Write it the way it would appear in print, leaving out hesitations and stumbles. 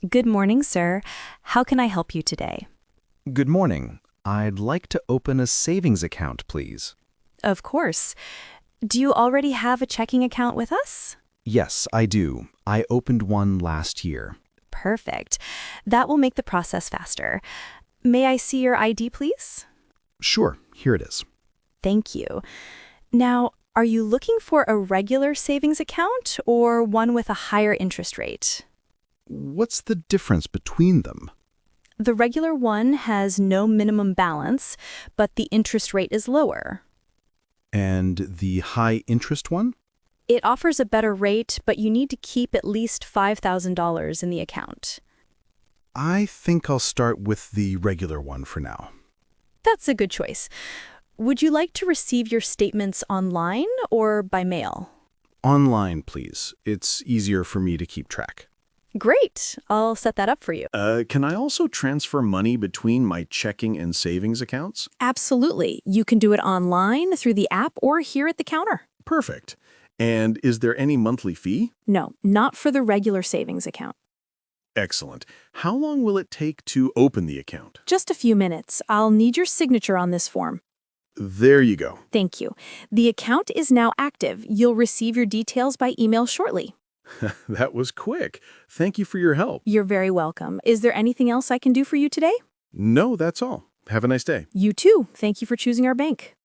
Good morning, sir. How can I help you today? Good morning. I'd like to open a savings account, please. Of course. Do you already have a checking account with us? Yes, I do. I opened one last year. Perfect. That will make the process faster. May I see your ID, please? Sure, here it is. Thank you. Now, are you looking for a regular savings account or one with a higher interest rate? What's the difference between them? The regular one has no minimum balance, but the interest rate is lower. And the high interest one? It offers a better rate, but you need to keep at least $5,000 in the account. I think I'll start with the regular one for now. That's a good choice. Would you like to receive your statements online or by mail? Online, please. It's easier for me to keep track. Great. I'll set that up for you. Can I also transfer money between my checking and savings accounts? Absolutely. You can do it online, through the app, or here at the counter. Perfect. And is there any monthly fee? No, not for the regular savings account. Excellent. How long will it take to open the account? Just a few minutes. I'll need your signature on this form. There you go. Thank you. The account is now active. You'll receive your details by email shortly. That was quick. Thank you for your help. You're very welcome. Is there anything else I can do for you today? No, that's all. Have a nice day. You too. Thank you for choosing our bank.